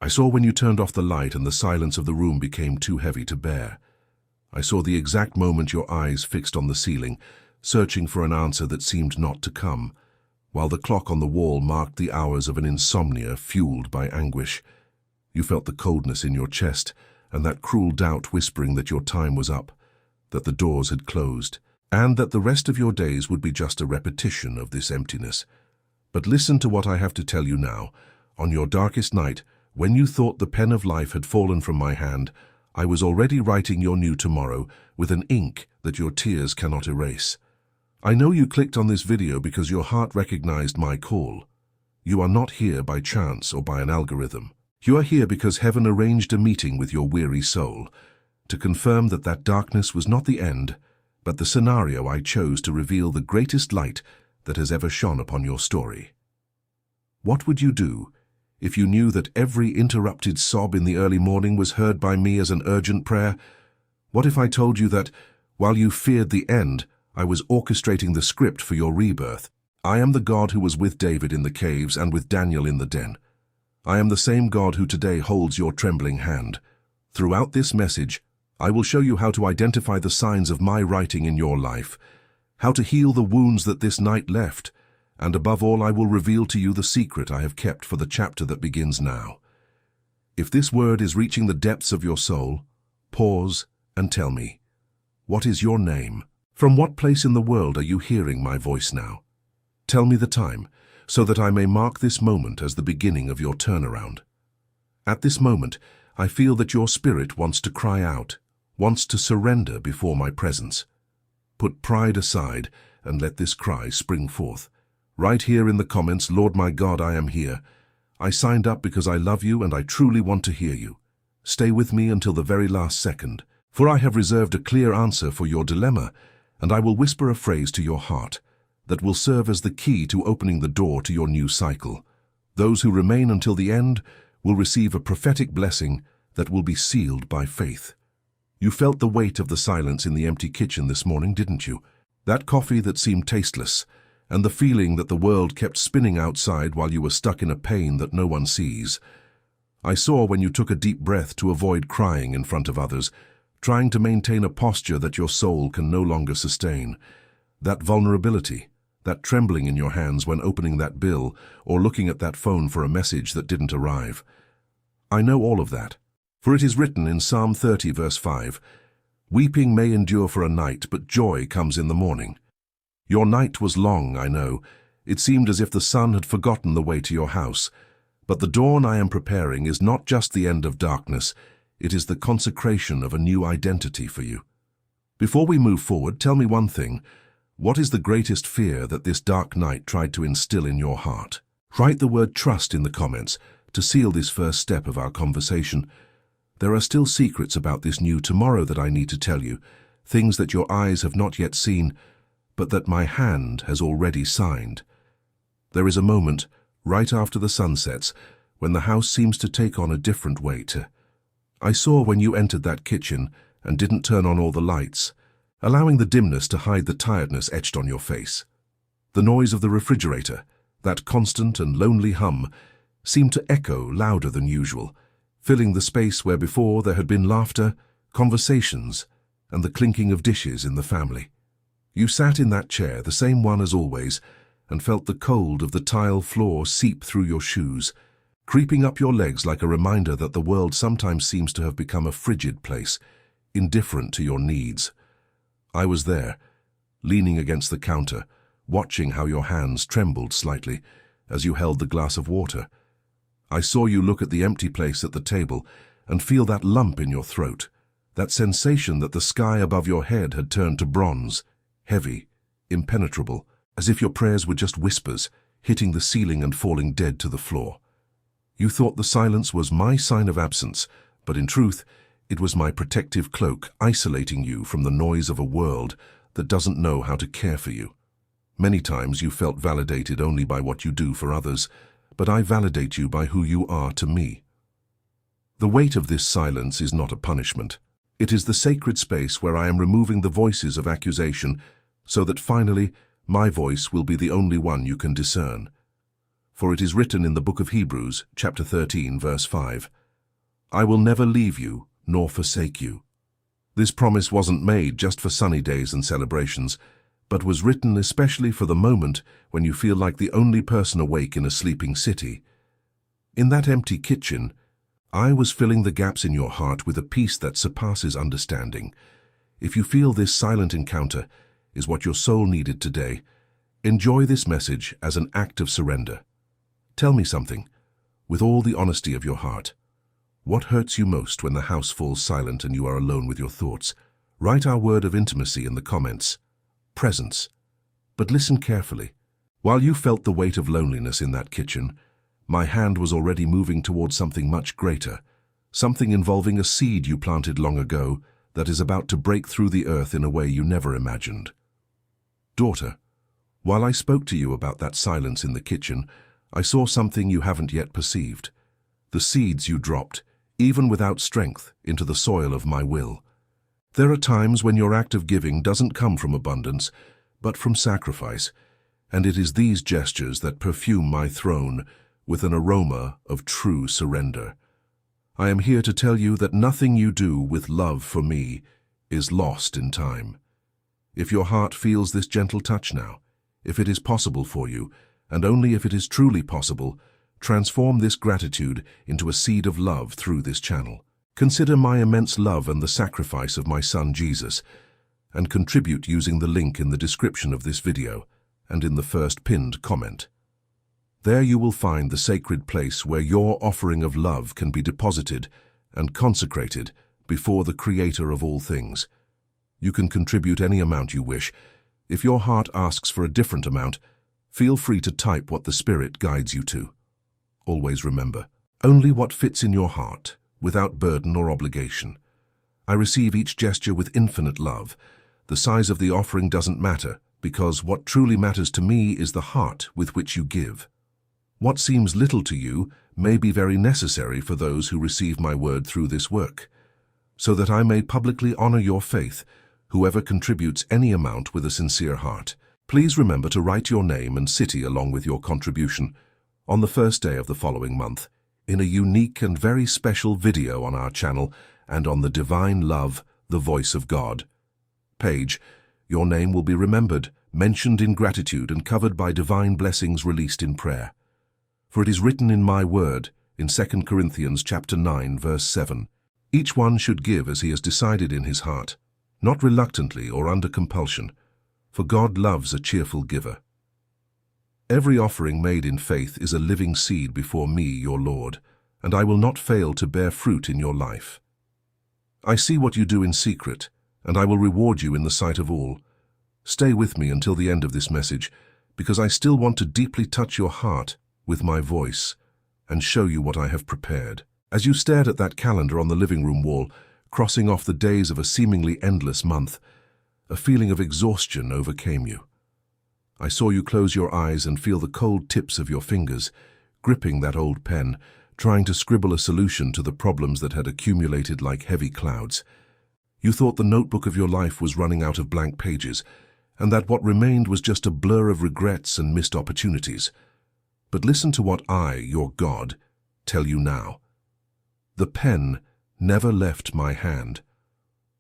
I saw when you turned off the light and the silence of the room became too heavy to bear. I saw the exact moment your eyes fixed on the ceiling, searching for an answer that seemed not to come, while the clock on the wall marked the hours of an insomnia fueled by anguish. You felt the coldness in your chest and that cruel doubt whispering that your time was up, that the doors had closed, and that the rest of your days would be just a repetition of this emptiness. But listen to what I have to tell you now. On your darkest night, when you thought the pen of life had fallen from my hand, I was already writing your new tomorrow with an ink that your tears cannot erase. I know you clicked on this video because your heart recognized my call. You are not here by chance or by an algorithm. You are here because heaven arranged a meeting with your weary soul, to confirm that that darkness was not the end, but the scenario I chose to reveal the greatest light that has ever shone upon your story. What would you do if you knew that every interrupted sob in the early morning was heard by me as an urgent prayer? What if I told you that, while you feared the end, I was orchestrating the script for your rebirth? I am the God who was with David in the caves and with Daniel in the den. I am the same God who today holds your trembling hand. Throughout this message, I will show you how to identify the signs of my writing in your life, how to heal the wounds that this night left, and above all I will reveal to you the secret I have kept for the chapter that begins now. If this word is reaching the depths of your soul, pause and tell me, what is your name? From what place in the world are you hearing my voice now? Tell me the time, so that I may mark this moment as the beginning of your turnaround. At this moment, I feel that your spirit wants to cry out, wants to surrender before my presence. Put pride aside and let this cry spring forth. Right here in the comments, Lord my God, I am here. I signed up because I love you and I truly want to hear you. Stay with me until the very last second, for I have reserved a clear answer for your dilemma, and I will whisper a phrase to your heart that will serve as the key to opening the door to your new cycle. Those who remain until the end will receive a prophetic blessing that will be sealed by faith. You felt the weight of the silence in the empty kitchen this morning, didn't you? That coffee that seemed tasteless, and the feeling that the world kept spinning outside while you were stuck in a pain that no one sees. I saw when you took a deep breath to avoid crying in front of others, trying to maintain a posture that your soul can no longer sustain. That vulnerability, that trembling in your hands when opening that bill or looking at that phone for a message that didn't arrive. I know all of that, for it is written in Psalm 30 verse 5, "Weeping may endure for a night, but joy comes in the morning." Your night was long, I know. It seemed as if the sun had forgotten the way to your house. But the dawn I am preparing is not just the end of darkness, it is the consecration of a new identity for you. Before we move forward, tell me one thing. What is the greatest fear that this dark night tried to instill in your heart? Write the word trust in the comments to seal this first step of our conversation. There are still secrets about this new tomorrow that I need to tell you, things that your eyes have not yet seen, but that my hand has already signed. There is a moment, right after the sun sets, when the house seems to take on a different weight. I saw when you entered that kitchen and didn't turn on all the lights, allowing the dimness to hide the tiredness etched on your face. The noise of the refrigerator, that constant and lonely hum, seemed to echo louder than usual, filling the space where before there had been laughter, conversations, and the clinking of dishes in the family. You sat in that chair, the same one as always, and felt the cold of the tile floor seep through your shoes, creeping up your legs like a reminder that the world sometimes seems to have become a frigid place, indifferent to your needs. I was there, leaning against the counter, watching how your hands trembled slightly as you held the glass of water. I saw you look at the empty place at the table and feel that lump in your throat, that sensation that the sky above your head had turned to bronze, heavy, impenetrable, as if your prayers were just whispers, hitting the ceiling and falling dead to the floor. You thought the silence was my sign of absence, but in truth, it was my protective cloak isolating you from the noise of a world that doesn't know how to care for you. Many times you felt validated only by what you do for others, but I validate you by who you are to me. The weight of this silence is not a punishment. It is the sacred space where I am removing the voices of accusation so that finally my voice will be the only one you can discern. For it is written in the book of Hebrews, chapter 13, verse 5, I will never leave you nor forsake you. This promise wasn't made just for sunny days and celebrations, but was written especially for the moment when you feel like the only person awake in a sleeping city. In that empty kitchen, I was filling the gaps in your heart with a peace that surpasses understanding. If you feel this silent encounter is what your soul needed today, enjoy this message as an act of surrender. Tell me something, with all the honesty of your heart. What hurts you most when the house falls silent and you are alone with your thoughts? Write our word of intimacy in the comments. Presence. But listen carefully. While you felt the weight of loneliness in that kitchen, my hand was already moving towards something much greater, something involving a seed you planted long ago that is about to break through the earth in a way you never imagined. Daughter, while I spoke to you about that silence in the kitchen, I saw something you haven't yet perceived. The seeds you dropped, even without strength, into the soil of my will. There are times when your act of giving doesn't come from abundance, but from sacrifice, and it is these gestures that perfume my throne with an aroma of true surrender. I am here to tell you that nothing you do with love for me is lost in time. If your heart feels this gentle touch now, if it is possible for you, and only if it is truly possible, transform this gratitude into a seed of love through this channel. Consider my immense love and the sacrifice of my son Jesus, and contribute using the link in the description of this video and in the first pinned comment. There you will find the sacred place where your offering of love can be deposited and consecrated before the Creator of all things. You can contribute any amount you wish. If your heart asks for a different amount, feel free to type what the Spirit guides you to. Always remember, only what fits in your heart, without burden or obligation. I receive each gesture with infinite love. The size of the offering doesn't matter, because what truly matters to me is the heart with which you give. What seems little to you may be very necessary for those who receive my word through this work. So that I may publicly honor your faith, whoever contributes any amount with a sincere heart, please remember to write your name and city along with your contribution on the first day of the following month, in a unique and very special video on our channel and on the Divine Love, the Voice of God page. Your name will be remembered, mentioned in gratitude, and covered by divine blessings released in prayer. For it is written in my word, in 2 Corinthians chapter 9, verse 7, each one should give as he has decided in his heart, not reluctantly or under compulsion, for God loves a cheerful giver. Every offering made in faith is a living seed before me, your Lord, and I will not fail to bear fruit in your life. I see what you do in secret, and I will reward you in the sight of all. Stay with me until the end of this message, because I still want to deeply touch your heart with my voice and show you what I have prepared. As you stared at that calendar on the living room wall, crossing off the days of a seemingly endless month, a feeling of exhaustion overcame you. I saw you close your eyes and feel the cold tips of your fingers, gripping that old pen, trying to scribble a solution to the problems that had accumulated like heavy clouds. You thought the notebook of your life was running out of blank pages, and that what remained was just a blur of regrets and missed opportunities. But listen to what I, your God, tell you now. The pen never left my hand.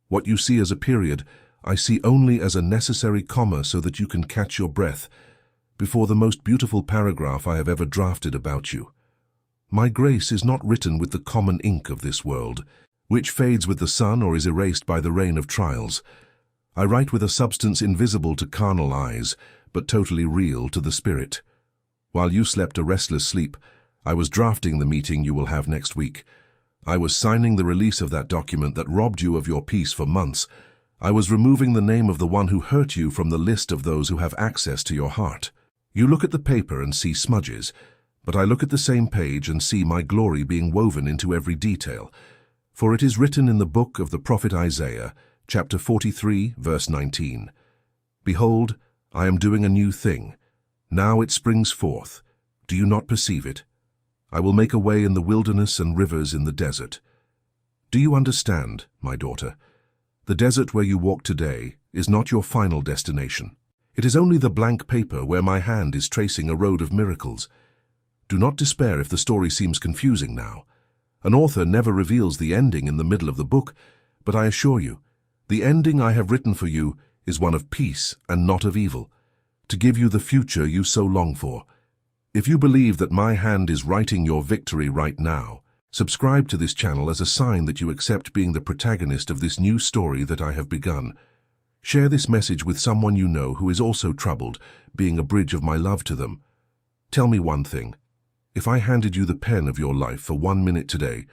What you see as a period, I see only as a necessary comma so that you can catch your breath before the most beautiful paragraph I have ever drafted about you. My grace is not written with the common ink of this world, which fades with the sun or is erased by the rain of trials. I write with a substance invisible to carnal eyes, but totally real to the spirit. While you slept a restless sleep, I was drafting the meeting you will have next week. I was signing the release of that document that robbed you of your peace for months. I was removing the name of the one who hurt you from the list of those who have access to your heart. You look at the paper and see smudges, but I look at the same page and see my glory being woven into every detail. For it is written in the book of the prophet Isaiah, chapter 43, verse 19, Behold, I am doing a new thing. Now it springs forth. Do you not perceive it? I will make a way in the wilderness and rivers in the desert. Do you understand, my daughter? The desert where you walk today is not your final destination. It is only the blank paper where my hand is tracing a road of miracles. Do not despair if the story seems confusing now. An author never reveals the ending in the middle of the book, but I assure you, the ending I have written for you is one of peace and not of evil, to give you the future you so long for. If you believe that my hand is writing your victory right now, subscribe to this channel as a sign that you accept being the protagonist of this new story that I have begun. Share this message with someone you know who is also troubled, being a bridge of my love to them. Tell me one thing. If I handed you the pen of your life for 1 minute today,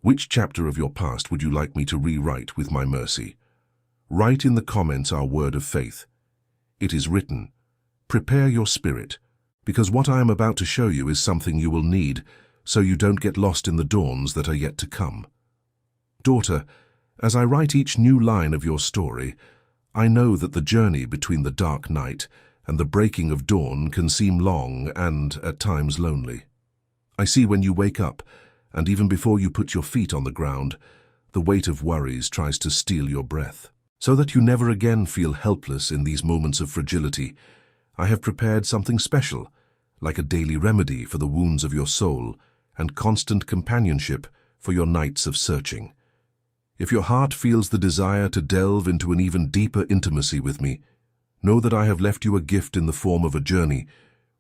which chapter of your past would you like me to rewrite with my mercy? Write in the comments our word of faith. It is written. Prepare your spirit, because what I am about to show you is something you will need, so you don't get lost in the dawns that are yet to come. Daughter, as I write each new line of your story, I know that the journey between the dark night and the breaking of dawn can seem long and, at times, lonely. I see when you wake up, and even before you put your feet on the ground, the weight of worries tries to steal your breath. So that you never again feel helpless in these moments of fragility, I have prepared something special, like a daily remedy for the wounds of your soul and constant companionship for your nights of searching. If your heart feels the desire to delve into an even deeper intimacy with me, know that I have left you a gift in the form of a journey,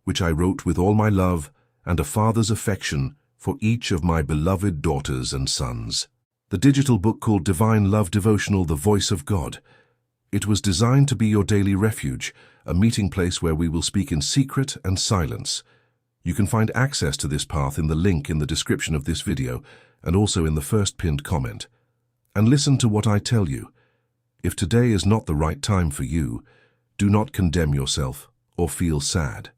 which I wrote with all my love and a father's affection for each of my beloved daughters and sons. The digital book called Divine Love Devotional, The Voice of God. It was designed to be your daily refuge, a meeting place where we will speak in secret and silence. You can find access to this path in the link in the description of this video and also in the first pinned comment. And listen to what I tell you. If today is not the right time for you, do not condemn yourself or feel sad.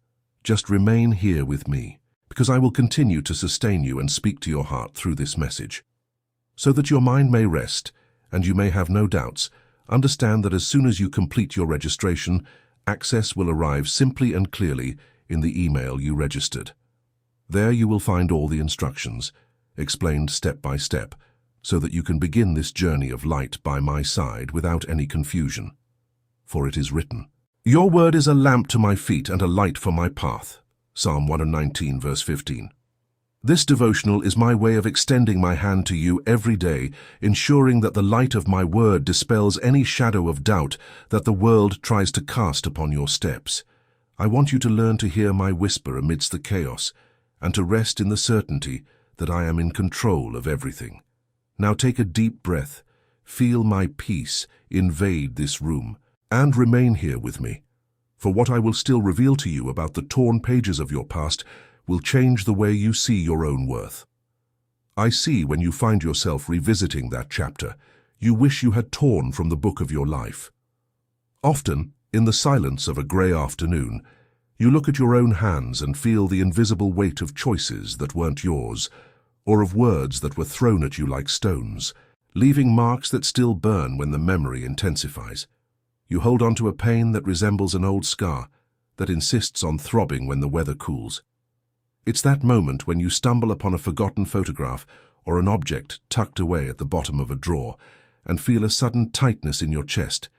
Just remain here with me, because I will continue to sustain you and speak to your heart through this message. So that your mind may rest and you may have no doubts, understand that as soon as you complete your registration, access will arrive simply and clearly in the email you registered. There you will find all the instructions, explained step by step, so that you can begin this journey of light by my side without any confusion. For it is written, Your word is a lamp to my feet and a light for my path. Psalm 119, verse 15. This devotional is my way of extending my hand to you every day, ensuring that the light of my word dispels any shadow of doubt that the world tries to cast upon your steps. I want you to learn to hear my whisper amidst the chaos, and to rest in the certainty that I am in control of everything. Now take a deep breath, feel my peace invade this room, and remain here with me. For what I will still reveal to you about the torn pages of your past will change the way you see your own worth. I see when you find yourself revisiting that chapter, you wish you had torn from the book of your life. Often, in the silence of a grey afternoon, you look at your own hands and feel the invisible weight of choices that weren't yours, or of words that were thrown at you like stones, leaving marks that still burn when the memory intensifies. You hold on to a pain that resembles an old scar, that insists on throbbing when the weather cools. It's that moment when you stumble upon a forgotten photograph or an object tucked away at the bottom of a drawer and feel a sudden tightness in your chest,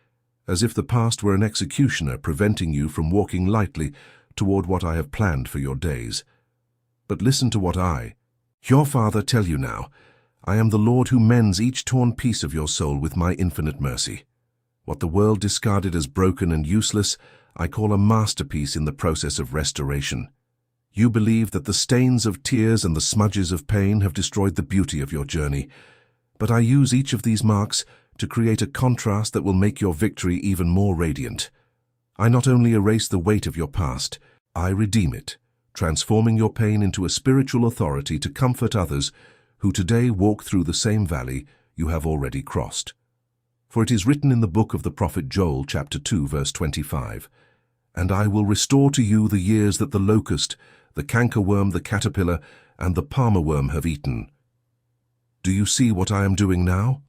as if the past were an executioner preventing you from walking lightly toward what I have planned for your days. But listen to what I, your Father, tell you now. I am the Lord who mends each torn piece of your soul with my infinite mercy. What the world discarded as broken and useless, I call a masterpiece in the process of restoration. You believe that the stains of tears and the smudges of pain have destroyed the beauty of your journey, but I use each of these marks to create a contrast that will make your victory even more radiant. I not only erase the weight of your past, I redeem it, transforming your pain into a spiritual authority to comfort others who today walk through the same valley you have already crossed. For it is written in the book of the prophet Joel, chapter 2, verse 25, And I will restore to you the years that the locust, the cankerworm, the caterpillar, and the palmer worm have eaten. Do you see what I am doing now?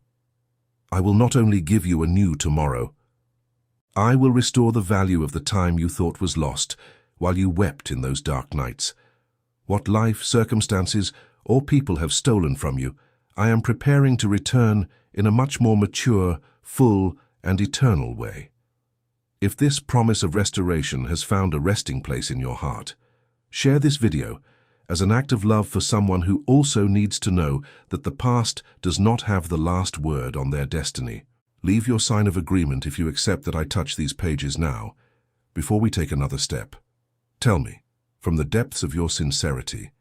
I will not only give you a new tomorrow, I will restore the value of the time you thought was lost while you wept in those dark nights. What life, circumstances, or people have stolen from you, I am preparing to return in a much more mature, full, and eternal way. If this promise of restoration has found a resting place in your heart, share this video as an act of love for someone who also needs to know that the past does not have the last word on their destiny. Leave your sign of agreement if you accept that I touch these pages now, before we take another step. Tell me, from the depths of your sincerity,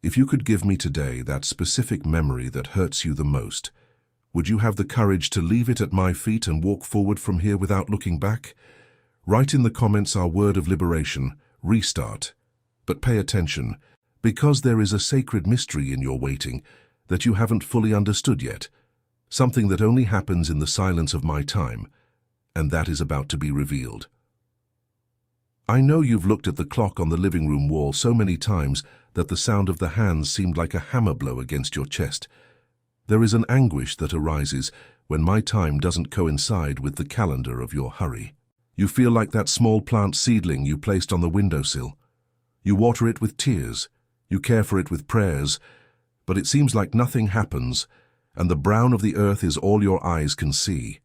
if you could give me today that specific memory that hurts you the most, would you have the courage to leave it at my feet and walk forward from here without looking back? Write in the comments our word of liberation, restart. But pay attention, because there is a sacred mystery in your waiting that you haven't fully understood yet, something that only happens in the silence of my time, and that is about to be revealed. I know you've looked at the clock on the living room wall so many times that the sound of the hands seemed like a hammer blow against your chest. There is an anguish that arises when my time doesn't coincide with the calendar of your hurry. You feel like that small plant seedling you placed on the windowsill. You water it with tears, you care for it with prayers, but it seems like nothing happens, and the brown of the earth is all your eyes can see.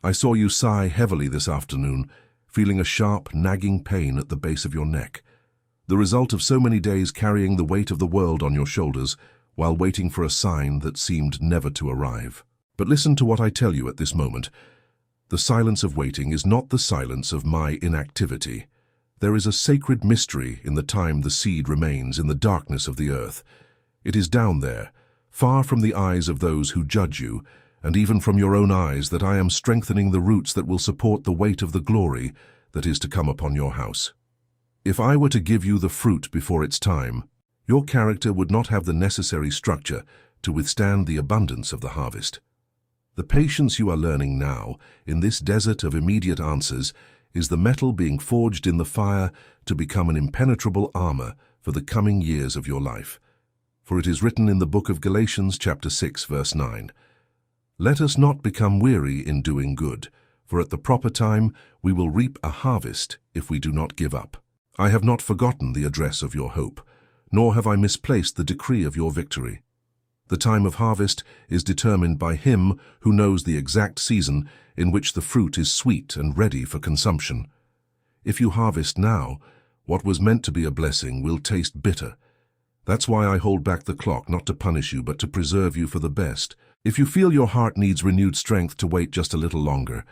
I saw you sigh heavily this afternoon, feeling a sharp, nagging pain at the base of your neck, the result of so many days carrying the weight of the world on your shoulders while waiting for a sign that seemed never to arrive. But listen to what I tell you at this moment. The silence of waiting is not the silence of my inactivity. There is a sacred mystery in the time the seed remains in the darkness of the earth. It is down there, far from the eyes of those who judge you, and even from your own eyes, that I am strengthening the roots that will support the weight of the glory that is to come upon your house. If I were to give you the fruit before its time, your character would not have the necessary structure to withstand the abundance of the harvest. The patience you are learning now, in this desert of immediate answers, is the metal being forged in the fire to become an impenetrable armor for the coming years of your life. For it is written in the book of Galatians chapter 6, verse 9, "Let us not become weary in doing good, for at the proper time we will reap a harvest if we do not give up. I have not forgotten the address of your hope, nor have I misplaced the decree of your victory. The time of harvest is determined by Him who knows the exact season in which the fruit is sweet and ready for consumption. If you harvest now, what was meant to be a blessing will taste bitter. That's why I hold back the clock, not to punish you, but to preserve you for the best. If you feel your heart needs renewed strength to wait just a little longer,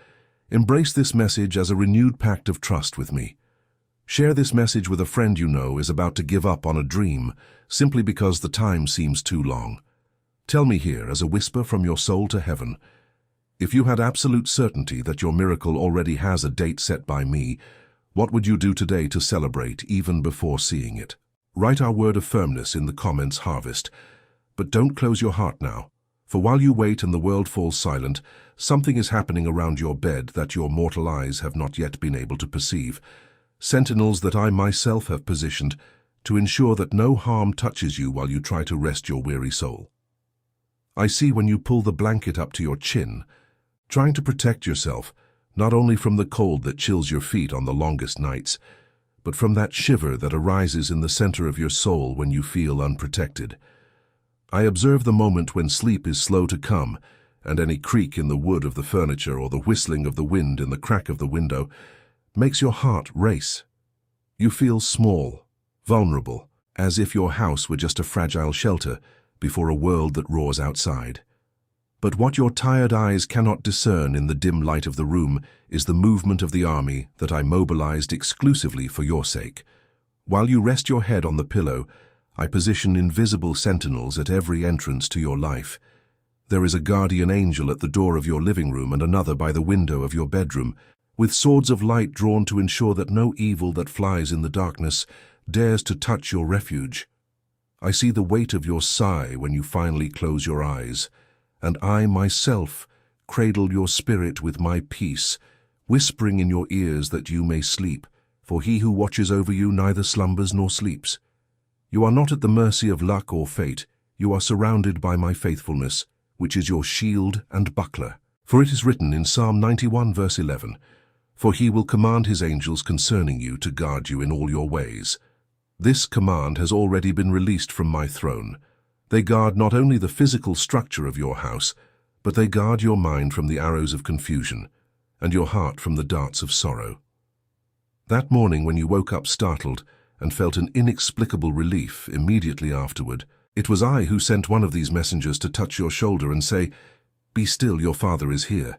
embrace this message as a renewed pact of trust with me. Share this message with a friend you know is about to give up on a dream simply because the time seems too long. Tell me here, as a whisper from your soul to heaven, if you had absolute certainty that your miracle already has a date set by me, what would you do today to celebrate even before seeing it? Write our word of firmness in the comments, harvest. But don't close your heart now, for while you wait and the world falls silent, something is happening around your bed that your mortal eyes have not yet been able to perceive. Sentinels that I myself have positioned to ensure that no harm touches you while you try to rest your weary soul. I see when you pull the blanket up to your chin, trying to protect yourself, not only from the cold that chills your feet on the longest nights, but from that shiver that arises in the center of your soul when you feel unprotected. I observe the moment when sleep is slow to come, and any creak in the wood of the furniture or the whistling of the wind in the crack of the window makes your heart race. You feel small, vulnerable, as if your house were just a fragile shelter before a world that roars outside. But what your tired eyes cannot discern in the dim light of the room is the movement of the army that I mobilized exclusively for your sake. While you rest your head on the pillow, I position invisible sentinels at every entrance to your life. There is a guardian angel at the door of your living room and another by the window of your bedroom, with swords of light drawn to ensure that no evil that flies in the darkness dares to touch your refuge. I see the weight of your sigh when you finally close your eyes, and I myself cradle your spirit with my peace, whispering in your ears that you may sleep, for he who watches over you neither slumbers nor sleeps. You are not at the mercy of luck or fate. You are surrounded by my faithfulness, which is your shield and buckler. For it is written in Psalm 91 verse 11, "For he will command his angels concerning you to guard you in all your ways." This command has already been released from my throne. They guard not only the physical structure of your house, but they guard your mind from the arrows of confusion, and your heart from the darts of sorrow. That morning when you woke up startled, and felt an inexplicable relief immediately afterward. It was I who sent one of these messengers to touch your shoulder and say, "Be still, your father is here."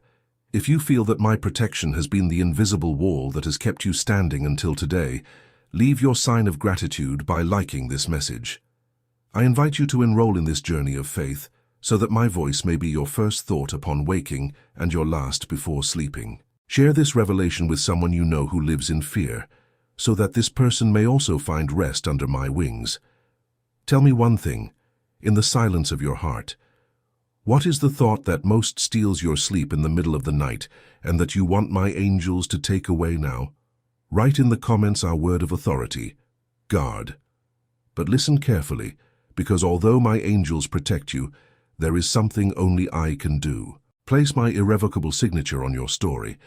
If you feel that my protection has been the invisible wall that has kept you standing until today, leave your sign of gratitude by liking this message. I invite you to enroll in this journey of faith, so that my voice may be your first thought upon waking and your last before sleeping. Share this revelation with someone you know who lives in fear, so that this person may also find rest under my wings. Tell me one thing, in the silence of your heart. What is the thought that most steals your sleep in the middle of the night, and that you want my angels to take away now? Write in the comments our word of authority, guard. But listen carefully, because although my angels protect you, there is something only I can do. Place my irrevocable signature on your story,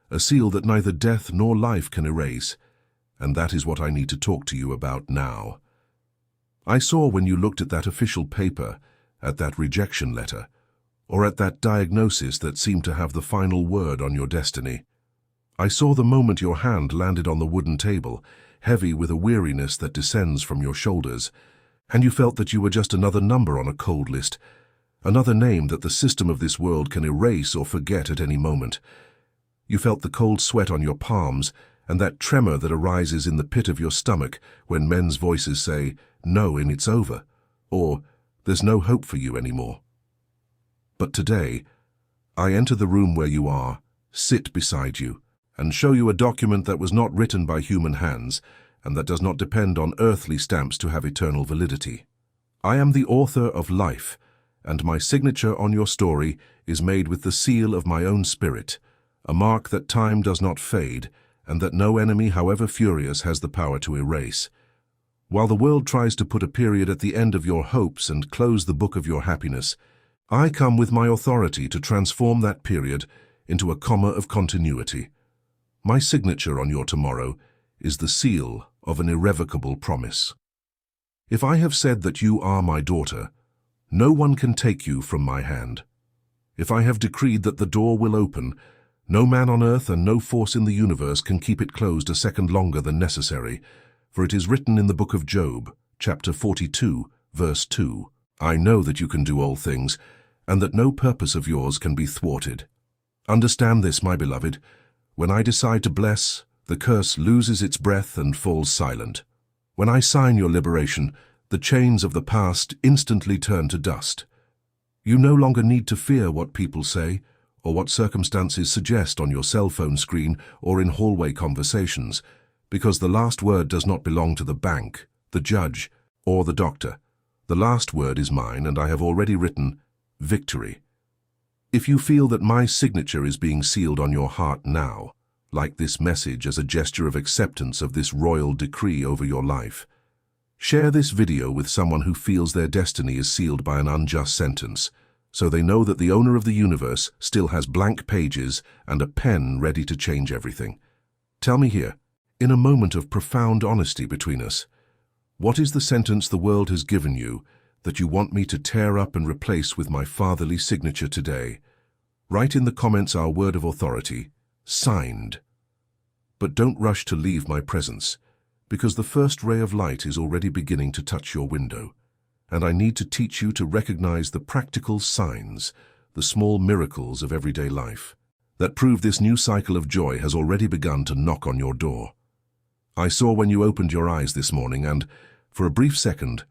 a seal that neither death nor life can erase, and that is what I need to talk to you about now. I saw when you looked at that official paper, at that rejection letter, or at that diagnosis that seemed to have the final word on your destiny. I saw the moment your hand landed on the wooden table, heavy with a weariness that descends from your shoulders, and you felt that you were just another number on a cold list, another name that the system of this world can erase or forget at any moment. You felt the cold sweat on your palms and that tremor that arises in the pit of your stomach when men's voices say, "No, and it's over," or "There's no hope for you anymore." But today, I enter the room where you are, sit beside you, and show you a document that was not written by human hands and that does not depend on earthly stamps to have eternal validity. I am the author of life, and my signature on your story is made with the seal of my own spirit, a mark that time does not fade and that no enemy, however furious, has the power to erase. While the world tries to put a period at the end of your hopes and close the book of your happiness, I come with my authority to transform that period into a comma of continuity. My signature on your tomorrow is the seal of an irrevocable promise. If I have said that you are my daughter, no one can take you from my hand. If I have decreed that the door will open, no man on earth and no force in the universe can keep it closed a second longer than necessary, for it is written in the book of Job, chapter 42, verse 2, "I know that you can do all things, and that no purpose of yours can be thwarted." Understand this, my beloved. When I decide to bless, the curse loses its breath and falls silent. When I sign your liberation, the chains of the past instantly turn to dust. You no longer need to fear what people say or what circumstances suggest on your cell phone screen or in hallway conversations, because the last word does not belong to the bank, the judge, or the doctor. The last word is mine, and I have already written victory. If you feel that my signature is being sealed on your heart now, like this message as a gesture of acceptance of this royal decree over your life, share this video with someone who feels their destiny is sealed by an unjust sentence, so they know that the owner of the universe still has blank pages and a pen ready to change everything. Tell me here, in a moment of profound honesty between us, what is the sentence the world has given you that you want me to tear up and replace with my fatherly signature today? Write in the comments our word of authority, signed. But don't rush to leave my presence, because the first ray of light is already beginning to touch your window, and I need to teach you to recognize the practical signs, the small miracles of everyday life, that prove this new cycle of joy has already begun to knock on your door. I saw when you opened your eyes this morning and, for a brief second,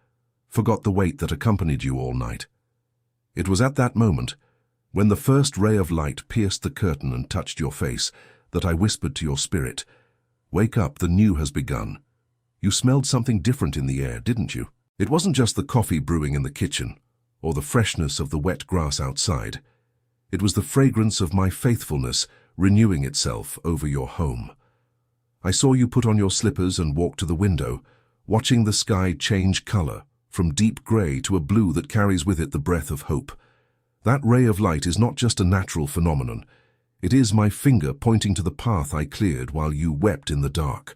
forgot the weight that accompanied you all night. It was at that moment, when the first ray of light pierced the curtain and touched your face, that I whispered to your spirit, "Wake up, the new has begun." You smelled something different in the air, didn't you? It wasn't just the coffee brewing in the kitchen, or the freshness of the wet grass outside. It was the fragrance of my faithfulness renewing itself over your home. I saw you put on your slippers and walk to the window, watching the sky change color, from deep gray to a blue that carries with it the breath of hope. That ray of light is not just a natural phenomenon. It is my finger pointing to the path I cleared while you wept in the dark.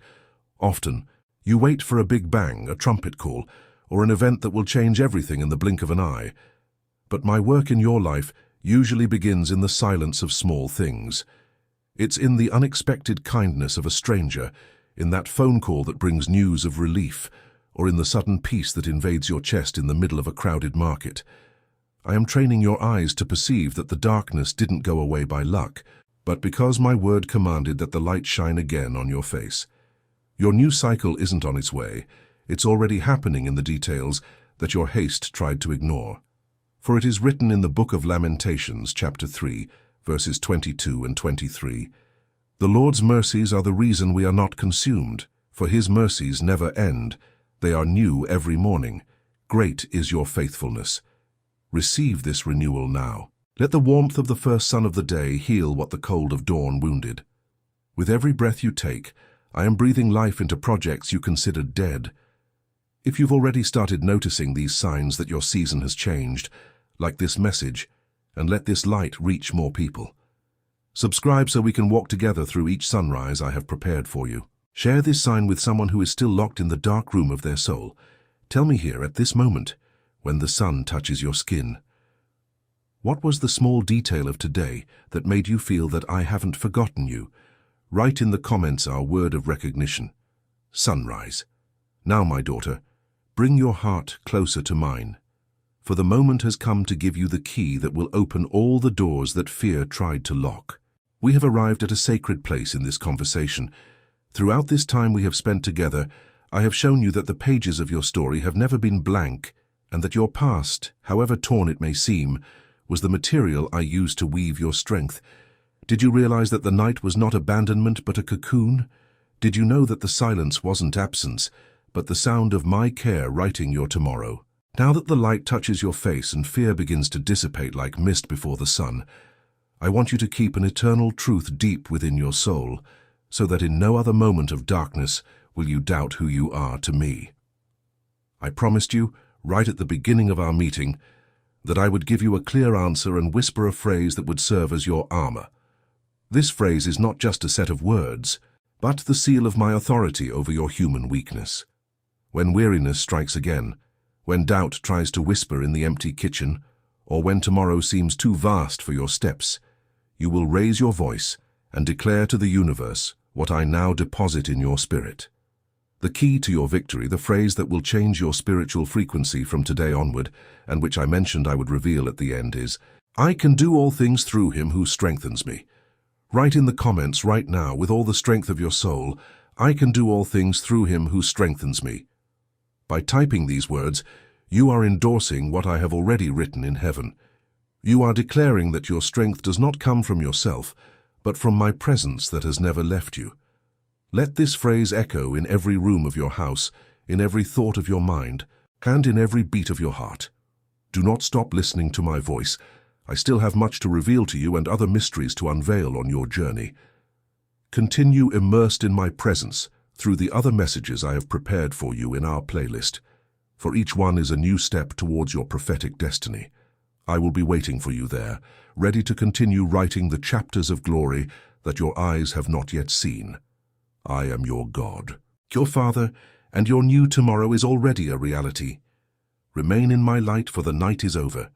Often, you wait for a big bang, a trumpet call, or an event that will change everything in the blink of an eye. But my work in your life usually begins in the silence of small things. It's in the unexpected kindness of a stranger, in that phone call that brings news of relief, or in the sudden peace that invades your chest in the middle of a crowded market. I am training your eyes to perceive that the darkness didn't go away by luck, but because my word commanded that the light shine again on your face. Your new cycle isn't on its way. It's already happening in the details that your haste tried to ignore. For it is written in the book of Lamentations, chapter 3, verses 22 and 23, "The Lord's mercies are the reason we are not consumed, for his mercies never end. They are new every morning. Great is your faithfulness." Receive this renewal now. Let the warmth of the first sun of the day heal what the cold of dawn wounded. With every breath you take, I am breathing life into projects you considered dead. If you've already started noticing these signs that your season has changed, like this message, and let this light reach more people. Subscribe so we can walk together through each sunrise I have prepared for you. Share this sign with someone who is still locked in the dark room of their soul. Tell me here at this moment, when the sun touches your skin. What was the small detail of today that made you feel that I haven't forgotten you? Write in the comments our word of recognition. Sunrise. Now, my daughter, bring your heart closer to mine, for the moment has come to give you the key that will open all the doors that fear tried to lock. We have arrived at a sacred place in this conversation. Throughout this time we have spent together, I have shown you that the pages of your story have never been blank, and that your past, however torn it may seem, was the material I used to weave your strength. Did you realize that the night was not abandonment but a cocoon? Did you know that the silence wasn't absence, but the sound of my care writing your tomorrow? Now that the light touches your face and fear begins to dissipate like mist before the sun, I want you to keep an eternal truth deep within your soul, so that in no other moment of darkness will you doubt who you are to me. I promised you, right at the beginning of our meeting, that I would give you a clear answer and whisper a phrase that would serve as your armor. This phrase is not just a set of words, but the seal of my authority over your human weakness. When weariness strikes again, when doubt tries to whisper in the empty kitchen, or when tomorrow seems too vast for your steps, you will raise your voice and declare to the universe what I now deposit in your spirit. The key to your victory, the phrase that will change your spiritual frequency from today onward, and which I mentioned I would reveal at the end, is, "I can do all things through him who strengthens me." Write in the comments right now, with all the strength of your soul, "I can do all things through him who strengthens me." By typing these words, you are endorsing what I have already written in heaven. You are declaring that your strength does not come from yourself, but from my presence that has never left you. Let this phrase echo in every room of your house, in every thought of your mind, and in every beat of your heart. Do not stop listening to my voice. I still have much to reveal to you and other mysteries to unveil on your journey. Continue immersed in my presence through the other messages I have prepared for you in our playlist. For each one is a new step towards your prophetic destiny. I will be waiting for you there, ready to continue writing the chapters of glory that your eyes have not yet seen. I am your God, your Father, and your new tomorrow is already a reality. Remain in my light, for the night is over.